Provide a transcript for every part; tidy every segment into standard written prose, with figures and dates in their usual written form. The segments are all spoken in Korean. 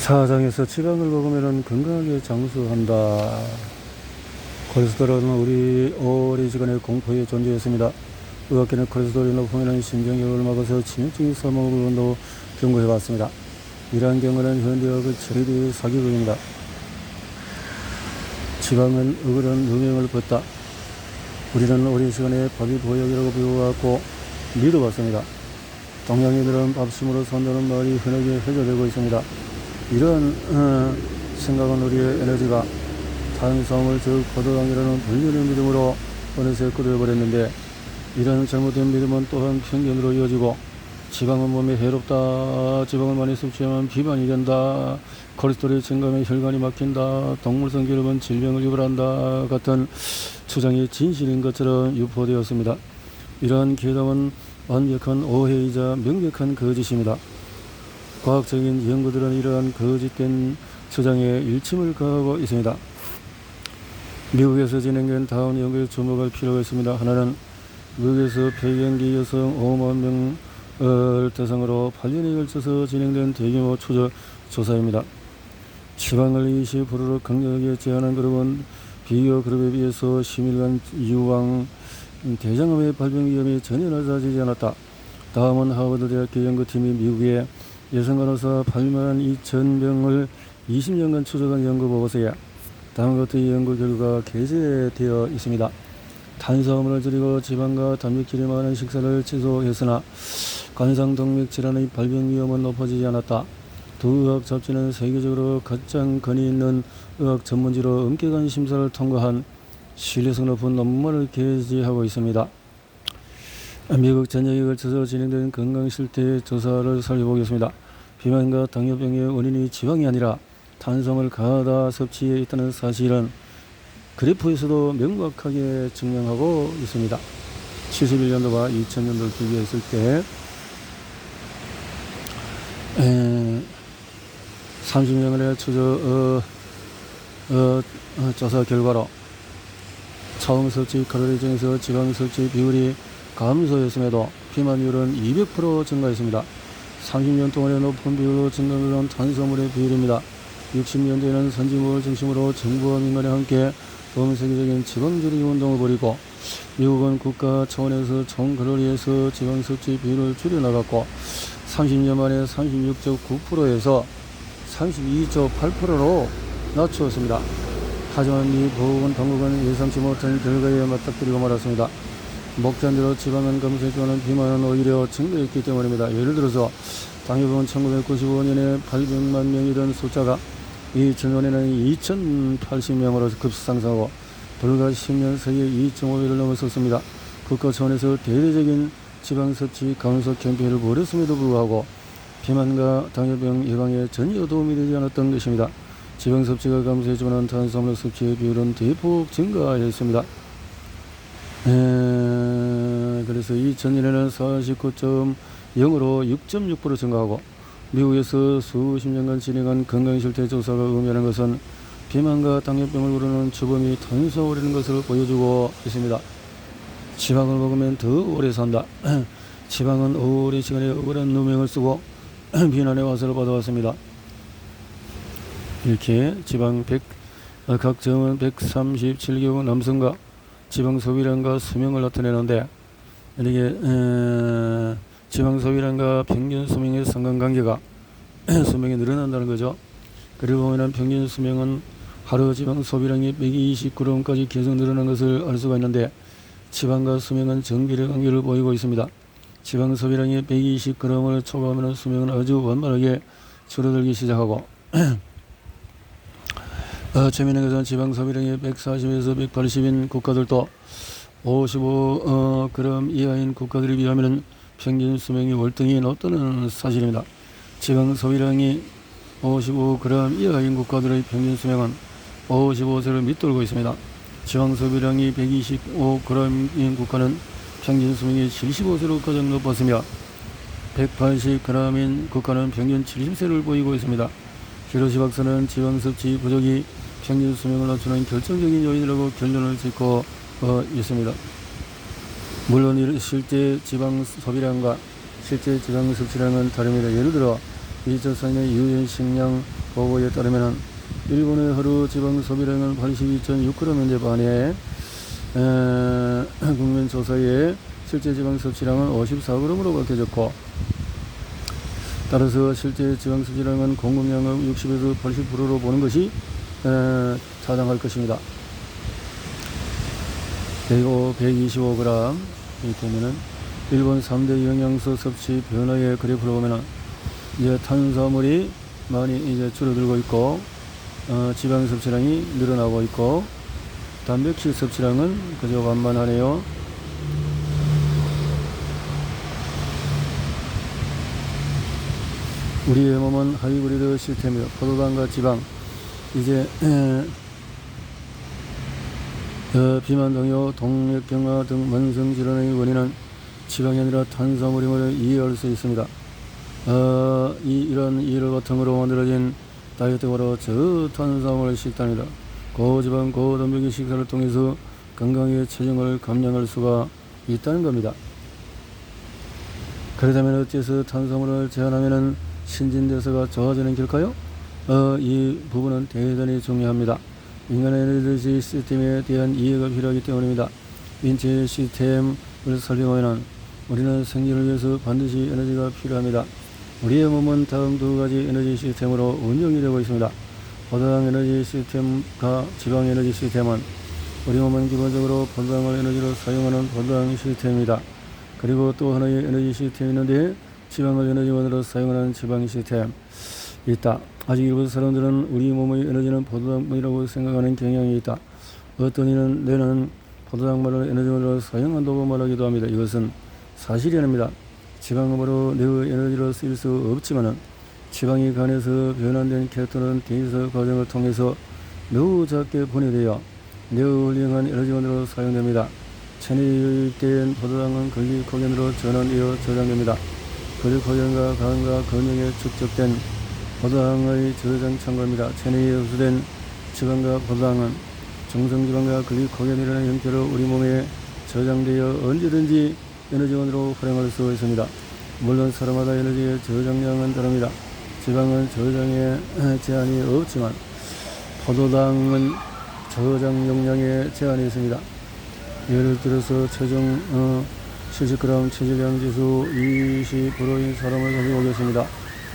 사장에서 지방을 먹으면 건강하게 장수한다. 콜레스테롤은 우리 오래지간의 공포의 존재였습니다. 의학계는 콜레스테롤이 높으면 심장경을 막아서 치명적인 사망을 온다고 경고해봤습니다. 이러한 경우는 현대의학의 최대의 사기극입니다. 지방은 억울한 누명을 벗다. 우리는 오랜 시간에 밥이 보약이라고 배워왔고 믿어봤습니다. 동양인들은 밥심으로 산다는 말이 흔하게 회자되고 있습니다. 이러한 생각은 우리의 에너지가 탄수화물 즉 포도당이라는 불륜의 믿음으로 어느새 끌어버렸는데, 이런 잘못된 믿음은 또한 편견으로 이어지고 지방은 몸에 해롭다, 지방을 많이 섭취하면 비만이 된다, 콜레스테롤이 증가하면 혈관이 막힌다, 동물성 결합은 질병을 유발한다 같은 주장이 진실인 것처럼 유포되었습니다. 이러한 괴담은 완벽한 오해이자 명백한 거짓입니다. 과학적인 연구들은 이러한 거짓된 주장에 일침을 가하고 있습니다. 미국에서 진행된 다음 연구에 주목할 필요가 있습니다. 하나는 미국에서 폐경기 여성 5만 명을 대상으로 8년에 걸쳐서 진행된 대규모 추적 조사입니다. 지방을 20%로 강력하게 제한한 그룹은 비교 그룹에 비해서 10일간 유황, 대장암의 발병 위험이 전혀 낮아지지 않았다. 다음은 하버드 대학교 연구팀이 미국의 여성 간호사 8만 2천 명을 20년간 추적한 연구 보고서에 다음과 같은 연구 결과가 게재되어 있습니다. 탄수화물을 줄이고 지방과 단백질이 많은 식사를 취소했으나 관상동맥 질환의 발병 위험은 높아지지 않았다. 두 의학 잡지는 세계적으로 가장 권위 있는 의학 전문지로 엄격한 심사를 통과한 신뢰성 높은 논문을 게재하고 있습니다. 미국 전역에 걸쳐서 진행된 건강실태 조사를 살펴보겠습니다. 비만과 당뇨병의 원인이 지방이 아니라 탄수화물 과다 섭취에 있다는 사실은 그래프에서도 명확하게 증명하고 있습니다. 71년도와 2000년도를 비교했을 때 30년간의 추적 조사 결과로 처음 섭취 칼로리 중에서 지방 섭취 비율이 감소했음에도 비만율은 200% 증가했습니다. 30년 동안의 높은 비율로 증가한 탄수화물의 비율입니다. 60년대에는 선진국을 중심으로 정부와 민간이 함께 전 세계적인 지방 줄이기 운동을 벌이고 미국은 국가 차원에서 총 칼로리에서 지방 섭취 비율을 줄여나갔고 30년 만에 36.9%에서 32.8%로 낮추었습니다. 하지만 미 보건 당국은 예상치 못한 결과에 맞닥뜨리고 말았습니다. 목전대로 지방은 감소했지만 비만은 오히려 증가했기 때문입니다. 예를 들어서 당뇨병은 1995년에 800만 명이던 숫자가 2000년에는 2080명으로 급상승하고 불과 10년 사이에 2.5배를 넘어섰습니다. 국가 차원에서 대대적인 지방 섭취 감소 캠페인을 벌였음에도 불구하고 비만과 당뇨병 예방에 전혀 도움이 되지 않았던 것입니다. 지방 섭취가 감소했지만 탄수화물 섭취의 비율은 대폭 증가했습니다. 그래서 2000년에는 49.0으로 6.6% 증가하고 미국에서 수십 년간 진행한 건강실태 조사가 의미하는 것은 비만과 당뇨병을 부르는 주범이 탄수화물이라는 것을 보여주고 있습니다. 지방을 먹으면 더 오래 산다. 지방은 오랜 시간에 억울한 누명을 쓰고 비난의 화살을 받아왔습니다. 이렇게 지방 각점은 137개국 남성과 지방 소비량과 수명을 나타내는데, 이렇게 지방 소비량과 평균 수명의 상관관계가 수명이 늘어난다는 거죠. 그리고 보면 평균 수명은 하루 지방 소비량이 120g까지 계속 늘어난 것을 알 수가 있는데, 지방과 수명은 정비례 관계를 보이고 있습니다. 지방 소비량이 120g을 초과하면 수명은 아주 원만하게 줄어들기 시작하고 최면에 것은 지방 소비량이 140에서 180인 국가들도 55g 이하인 국가들에 비하면 평균 수명이 월등히 높다는 사실입니다. 지방 소비량이 55g 이하인 국가들의 평균 수명은 55세를 밑돌고 있습니다. 지방 소비량이 125g인 국가는 평균 수명이 75세로 가장 높았으며 180g인 국가는 평균 70세를 보이고 있습니다. 히로시 박사는 지방 섭취 부족이 평균 수명을 낮추는 결정적인 요인이라고 결론을 짓고 있습니다. 물론 실제 지방 소비량과 실제 지방 섭취량은 다릅니다. 예를 들어 2004년의 유엔 식량 보고에 따르면 일본의 하루 지방 소비량은 82.6g인데 반해 국민 조사에 실제 지방 섭취량은 54g으로 밝혀졌고, 따라서 실제 지방 섭취량은 공급량의 60에서 80%로 보는 것이 타당할 것입니다. 그리고 125g 이 되면은 일본 3대 영양소 섭취 변화의 그래프를 보면은 이제 탄수화물이 많이 이제 줄어들고 있고, 지방 섭취량이 늘어나고 있고, 단백질 섭취량은 그저 완만하네요. 우리의 몸은 하이브리드 시스템이요. 포도당과 지방, 이제 비만 당뇨, 동맥경화 등 만성 질환의 원인은 지방이 아니라 탄수화물임을 이해할 수 있습니다. 이런 이해를 바탕으로 만들어진 다이어트가 바로 저탄수화물 식단이다. 고지방, 고단백의 식사를 통해서 건강하게 체중을 감량할 수가 있다는 겁니다. 그렇다면 어째서 탄수화물을 제한하면 신진대사가 좋아지는 길까요? 이 부분은 대단히 중요합니다. 인간의 에너지 시스템에 대한 이해가 필요하기 때문입니다. 인체 시스템을 설명하면 우리는 생존을 위해서 반드시 에너지가 필요합니다. 우리의 몸은 다음 두 가지 에너지 시스템으로 운영이 되고 있습니다. 포도당 에너지 시스템과 지방 에너지 시스템은 우리 몸은 기본적으로 포도당을 에너지로 사용하는 포도당 시스템입니다. 그리고 또 하나의 에너지 시스템이 있는데 지방을 에너지원으로 사용하는 지방 시스템이 있다. 아직 일부 사람들은 우리 몸의 에너지는 포도당이라고 생각하는 경향이 있다. 어떤 이는 내는 포도당만을 에너지원으로 사용한다고 말하기도 합니다. 이것은 사실이 아닙니다. 지방은 바로 뇌의 에너지로 쓰일 수 없지만 지방이 간에서 변환된 케토는 대사 과정을 통해서 매우 작게 분해되어 매우 훌륭한 에너지원으로 사용됩니다. 체내에 유입된 포도당은 글리코겐으로 전환되어 저장됩니다. 글리코겐과 간과 근육에 축적된 포도당의 저장 창고입니다. 체내에 흡수된 지방과 포도당은 중성지방과 글리코겐이라는 형태로 우리 몸에 저장되어 언제든지 에너지원으로 활용할 수 있습니다. 물론 사람마다 에너지의 저장량은 다릅니다. 지방은 저장에 제한이 없지만 포도당은 저장 용량에 제한이 있습니다. 예를 들어서 체중 70g 체지방 지수 20%인 사람을 가져오겠습니다.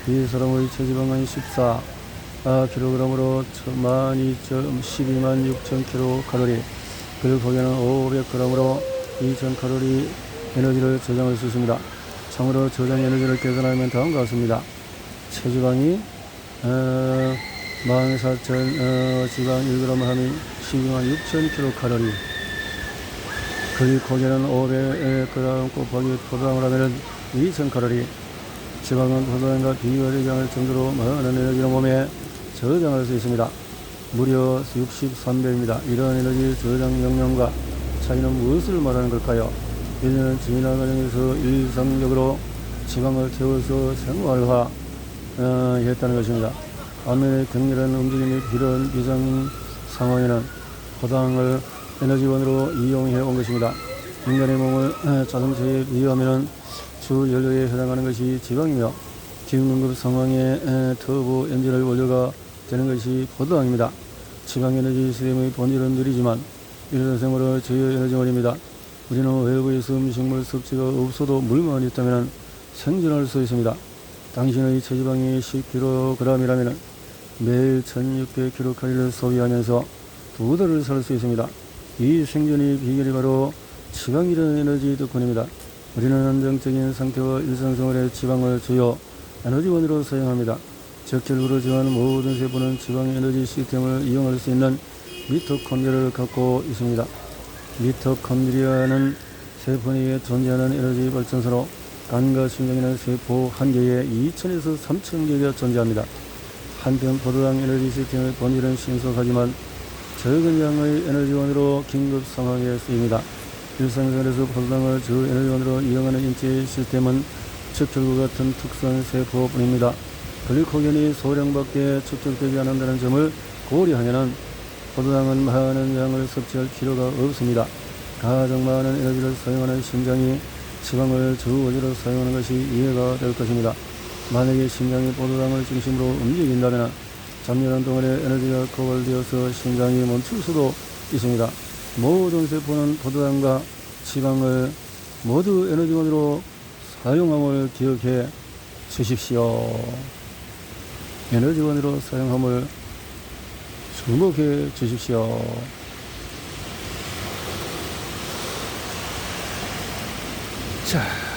이 사람의 체지방은 14kg으로 12만 6천 kcal, 그리고 거기에는 500g으로 2천 칼로리 에너지를 저장할 수 있습니다. 참으로 저장 에너지를 계산하면 다음과 같습니다. 체지방이 14,000 지방 1g 함이 12만 6천 kcal, 글리코겐은 500g 곱하기 포도당을 하면 2천 칼로리. 지방은 포도당과 비교되지 않을 정도로 많은 에너지를 몸에 저장할 수 있습니다. 무려 63배입니다. 이러한 에너지 저장 용량과 차이는 무엇을 말하는 걸까요? 인류는 진화 과정에서 일상적으로 지방을 태워서 생활화 했다는 것입니다. 반면에 격렬한 움직임이 필요한 비상 상황에는 포도당을 에너지원으로 이용해 온 것입니다. 인간의 몸을 자동차에 비유하면 주 연료에 해당하는 것이 지방이며 기후응급 상황에 터보 엔진의 원료가 되는 것이 포도당입니다. 지방 에너지 시스템의 본질은 느리지만 일상생활의 주요 에너지원입니다. 우리는 외부에서 음식물 섭취가 없어도 물만 있다면 생존할 수 있습니다. 당신의 체지방이 10kg이라면 매일 1600kcal를 소비하면서 2달을 살 수 있습니다. 이 생존의 비결이 바로 지방이라는 에너지 덕분입니다. 우리는 안정적인 상태와 일상생활의 지방을 주요 에너지원으로 사용합니다. 적혈구를 제어하는 모든 세포는 지방 에너지 시스템을 이용할 수 있는 미토콘드리아를 갖고 있습니다. 미토콘드리아는 세포 내에 존재하는 에너지 발전소로 간과 심장에는 세포 1개에 2000에서 3000개가 존재합니다. 한편 포도당 에너지 시스템의 본질은 신속하지만 적은 양의 에너지원으로 긴급 상황에 쓰입니다. 일상생활에서 포도당을 주 에너지원으로 이용하는 인체 시스템은 적혈구 같은 특수한 세포뿐입니다. 글리코겐이 소량밖에 축적되지 않는다는 점을 고려하면 포도당은 많은 양을 섭취할 필요가 없습니다. 가장 많은 에너지를 사용하는 심장이 지방을 주 원료로 사용하는 것이 이해가 될 것입니다. 만약에 심장이 포도당을 중심으로 움직인다면 잠재는 동안에 에너지가 고갈되어서 심장이 멈출 수도 있습니다. 모든 세포는 포도당과 지방을 모두 에너지원으로 사용함을 기억해 주십시오. 에너지원으로 사용함을 주목해 주십시오. 자.